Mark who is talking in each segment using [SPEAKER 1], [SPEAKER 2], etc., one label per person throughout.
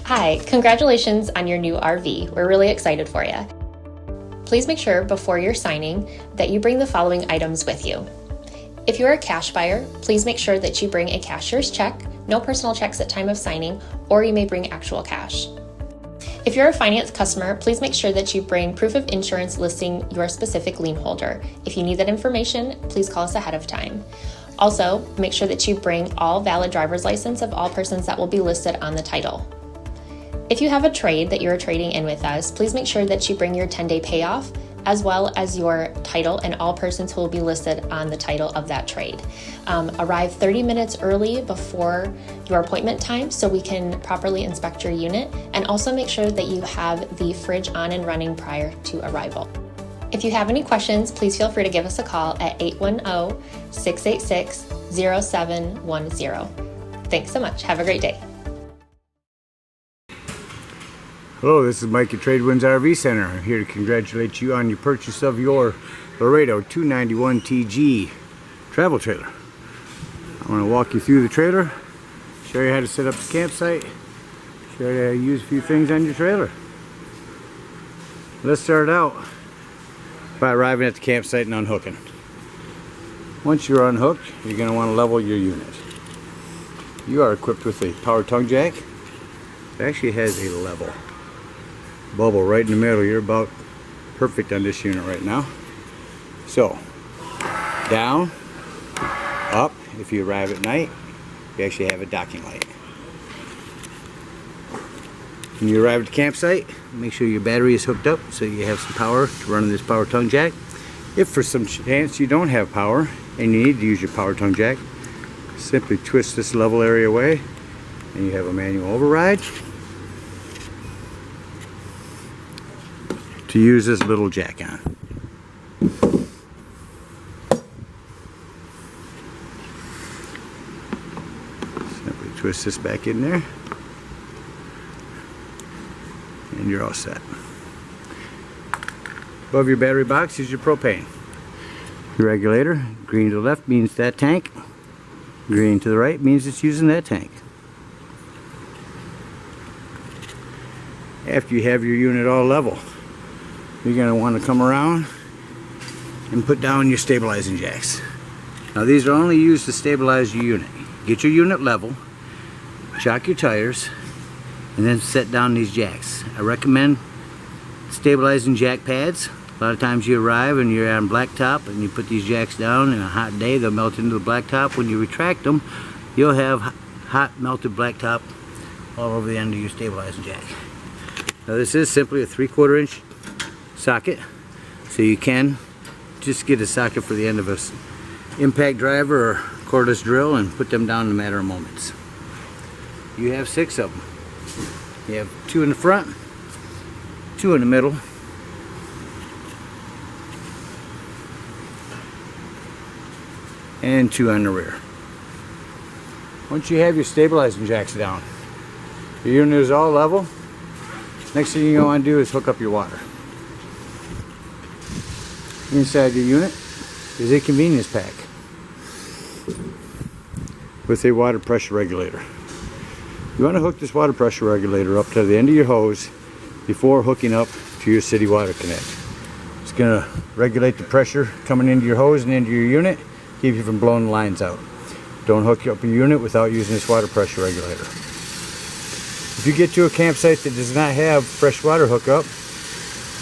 [SPEAKER 1] Hi, congratulations on your new RV. We're really excited for you. Please make sure before you're signing that you bring the following items with you. If you're a cash buyer, please make sure that you bring a cashier's check, no personal checks at time of signing, or you may bring actual cash. If you're a finance customer, please make sure that you bring proof of insurance listing your specific lien holder. If you need that information, please call us ahead of time. Also, make sure that you bring all valid driver's license of all persons that will be listed on the title. If you have a trade that you're trading in with us, please make sure that you bring your 10-day payoff as well as your title and all persons who will be listed on the title of that trade. Arrive 30 minutes early before your appointment time so we can properly inspect your unit, and also make sure that you have the fridge on and running prior to arrival. If you have any questions, please feel free to give us a call at 810-686-0710. Thanks so much. Have a great day.
[SPEAKER 2] Hello, this is Mike at TradeWinds RV Center. I'm here to congratulate you on your purchase of your Laredo 291 TG travel trailer. I'm going to walk you through the trailer, show you how to set up the campsite, show you how to use a few things on your trailer. Let's start out by arriving at the campsite and unhooking. Once you're unhooked, you're going to want to level your unit. You are equipped with a power tongue jack. It actually has a level bubble right in the middle. You're about perfect on this unit right now. So down, up. If you arrive at night, you actually have a docking light. When you arrive at the campsite, make sure your battery is hooked up so you have some power to run this power tongue jack. If for some chance you don't have power and you need to use your power tongue jack, simply twist this level area away and you have a manual override to use this little jack on. Simply twist this back in there and you're all set. Above your battery box is your propane. Your regulator, green to the left means that tank, green to the right means it's using that tank. After you have your unit all level, you're going to want to come around and put down your stabilizing jacks. Now these are only used to stabilize your unit. Get your unit level, shock your tires, and then set down these jacks. I recommend stabilizing jack pads. A lot of times you arrive and you're on blacktop and you put these jacks down in a hot day, they'll melt into the blacktop. When you retract them, you'll have hot melted blacktop all over the end of your stabilizing jack. Now this is simply a 3/4 inch socket, so you can just get a socket for the end of a impact driver or cordless drill and put them down in a matter of moments. You have 6 of them. You have 2 in the front, 2 in the middle, and 2 on the rear. Once you have your stabilizing jacks down, your unit is all level. Next thing you want to do is hook up your water. Inside your unit is a convenience pack with a water pressure regulator. You want to hook this water pressure regulator up to the end of your hose before hooking up to your city water connect. It's going to regulate the pressure coming into your hose and into your unit, keep you from blowing the lines out. Don't hook up your unit without using this water pressure regulator. If you get to a campsite that does not have fresh water hookup,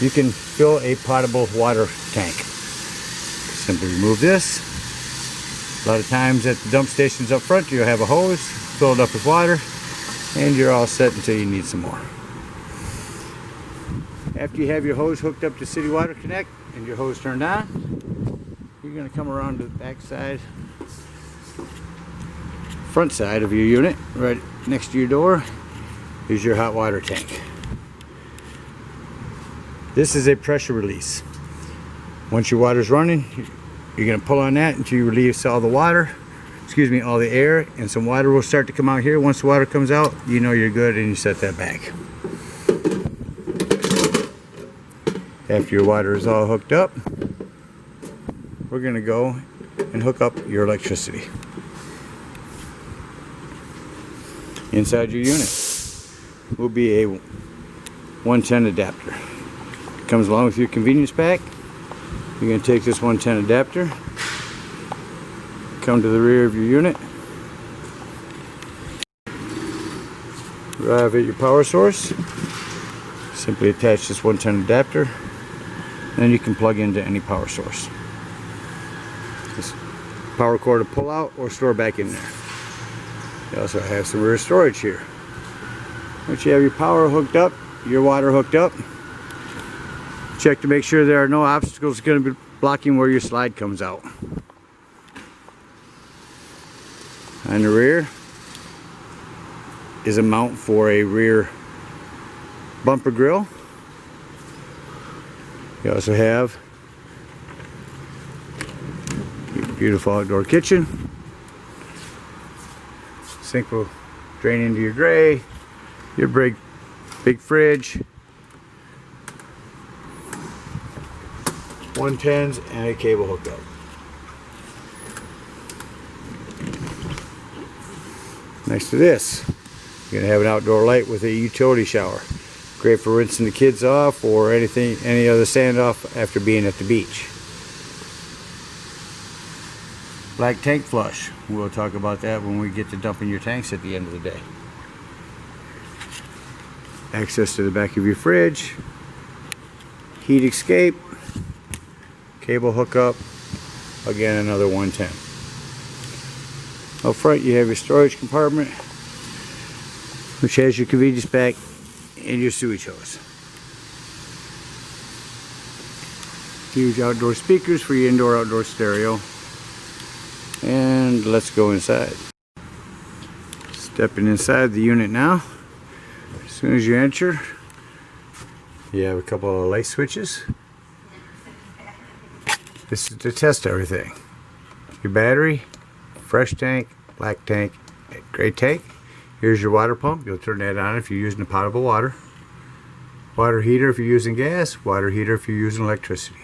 [SPEAKER 2] you can fill a potable water tank. Simply remove this. A lot of times at the dump stations up front, you'll have a hose filled up with water, and you're all set until you need some more. After you have your hose hooked up to City Water Connect and your hose turned on, you're going to come around to the back side, front side of your unit. Right next to your door is your hot water tank. This is a pressure release. Once your water's running, you're going to pull on that until you release all the water, all the air, and some water will start to come out here. Once the water comes out, you know you're good and you set that back. After your water is all hooked up, we're going to go and hook up your electricity inside your unit. will be a 110 adapter. It comes along with your convenience pack. You're going to take this 110 adapter, come to the rear of your unit, arrive at your power source, simply attach this 110 adapter, then you can plug into any power source. This power cord to pull out or store back in there. You also have some rear storage here. Once you have your power hooked up, your water hooked up, check to make sure there are no obstacles going to be blocking where your slide comes out. On the rear is a mount for a rear bumper grill. You also have your beautiful outdoor kitchen. Sink will drain into your gray, your big fridge, 110s, and a cable hookup. Next to this, you're going to have an outdoor light with a utility shower. Great for rinsing the kids off or any other sand off after being at the beach. Black tank flush. We'll talk about that when we get to dumping your tanks at the end of the day. Access to the back of your fridge. Heat escape. Cable hookup. Again, another 110. Up front you have your storage compartment, which has your convenience pack and your sewage hose. Huge outdoor speakers for your indoor-outdoor stereo. And let's go inside. Stepping inside the unit now. As soon as you enter, you have a couple of light switches. This is to test everything. Your battery, fresh tank, black tank, gray tank. Here's your water pump. You'll turn that on if you're using the potable water. Water heater if you're using gas. Water heater if you're using electricity.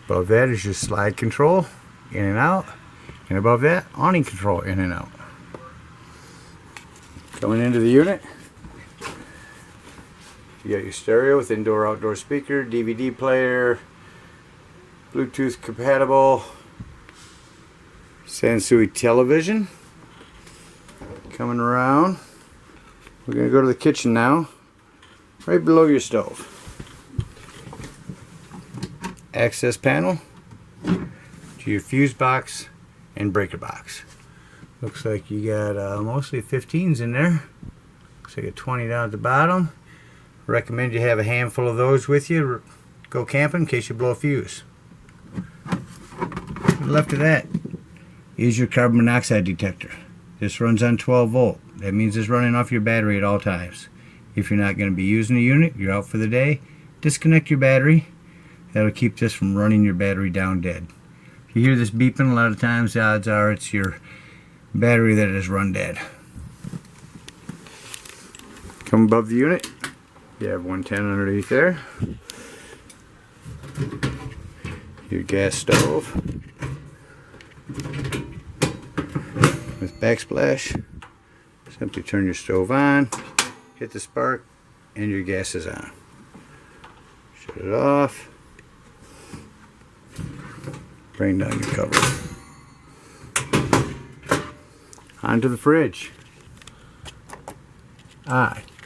[SPEAKER 2] Above that is your slide control, in and out. And above that, awning control, in and out. Coming into the unit, you got your stereo with indoor-outdoor speaker, DVD player, Bluetooth compatible, Sansui television. Coming around, we're going to go to the kitchen now, right below your stove. Access panel to your fuse box and breaker box. Looks like you got mostly 15s in there. Looks like a 20 down at the bottom. Recommend you have a handful of those with you. Go camping in case you blow a fuse. To the left of that is your carbon monoxide detector. This runs on 12 volt. That means it's running off your battery at all times. If you're not going to be using the unit, you're out for the day, disconnect your battery. That'll keep this from running your battery down dead. If you hear this beeping, a lot of times the odds are it's your battery that has run dead. Come above the unit, you have 110 underneath there. Your gas stove with backsplash. Simply turn your stove on, hit the spark, and your gas is on. Shut it off. Bring down your cover. Onto the fridge.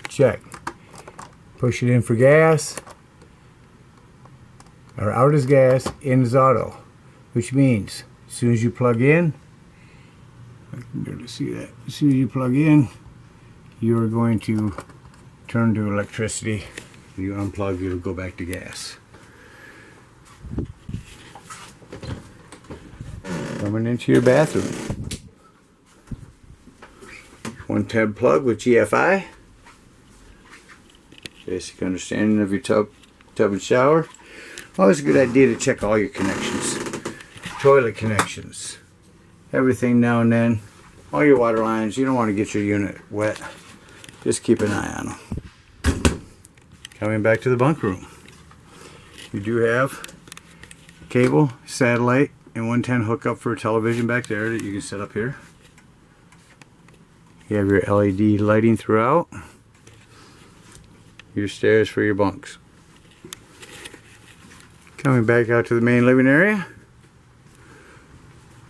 [SPEAKER 2] Check. Push it in for gas. Or out is gas, in is auto. Which means, as soon as you plug in, I can barely see that. As soon as you plug in, you are going to turn to electricity. When you unplug, it'll go back to gas. Coming into your bathroom. 110 plug with GFI. Basic understanding of your tub and shower. Always a good idea to check all your connections. Toilet connections. Everything now and then. All your water lines. You don't want to get your unit wet. Just keep an eye on them. Coming back to the bunk room. You do have cable, satellite, and 110 hookup for a television back there that you can set up here. You have your LED lighting throughout. your stairs for your bunks. Coming back out to the main living area,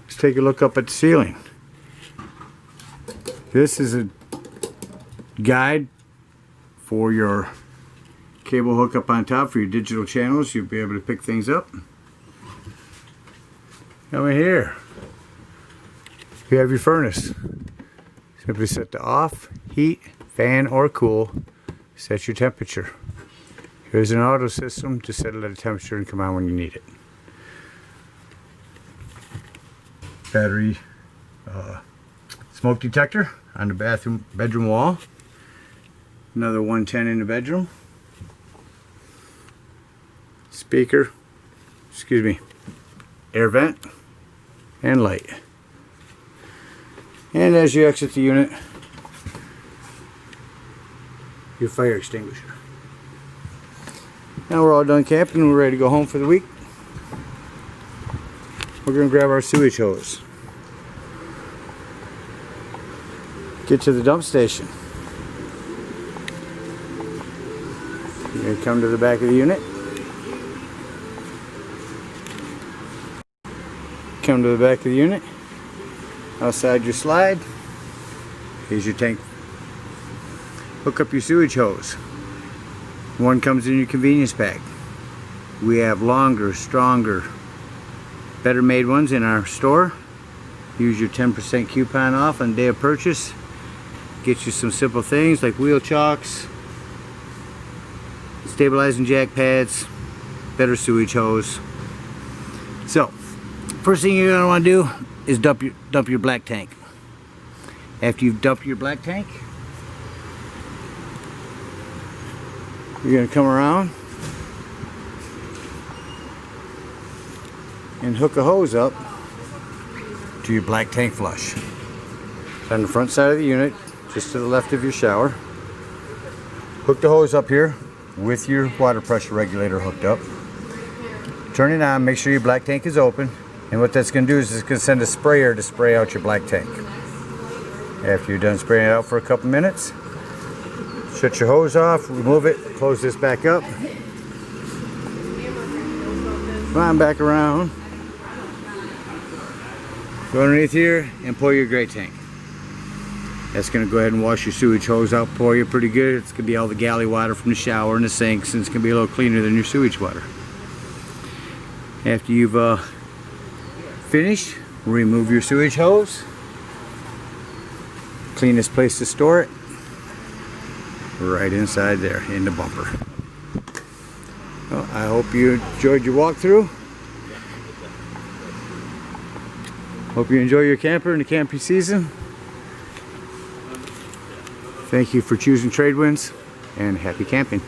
[SPEAKER 2] let's take a look up at the ceiling. This is a guide for your cable hookup on top for your digital channels. You'll be able to pick things up. Come in here. You have your furnace. Simply set to off, heat, fan, or cool. Set your temperature. Here's an auto system to set it at a temperature and come on when you need it. Battery smoke detector on the bedroom wall. Another 110 in the bedroom. Speaker, air vent and light. And as you exit the unit, your fire extinguisher. Now we're all done camping and we're ready to go home for the week. We're going to grab our sewage hose. Get to the dump station. You're going to come to the back of the unit. Come to the back of the unit. Outside your slide. Here's your tank. Hook up your sewage hose. One comes in your convenience pack. We have longer, stronger, better made ones in our store. Use your 10% coupon off on the day of purchase. Get you some simple things like wheel chocks, stabilizing jack pads, better sewage hose. So, first thing you're going to want to do is dump your black tank. After you've dumped your black tank, you're going to come around and hook a hose up to your black tank flush. It's on the front side of the unit, just to the left of your shower. Hook the hose up here with your water pressure regulator hooked up. Turn it on, make sure your black tank is open, and what that's going to do is it's going to send a sprayer to spray out your black tank. After you're done spraying it out for a couple minutes, shut your hose off, remove it, close this back up. Come on back around. Go underneath here and pour your gray tank. That's going to go ahead and wash your sewage hose out for you pretty good. It's going to be all the galley water from the shower and the sinks, and it's going to be a little cleaner than your sewage water. After you've finished, remove your sewage hose. Cleanest place to store it, right inside there in the bumper. Well, I hope you enjoyed your walkthrough. Hope you enjoy your camper in the camping season. Thank you for choosing TradeWinds, and happy camping.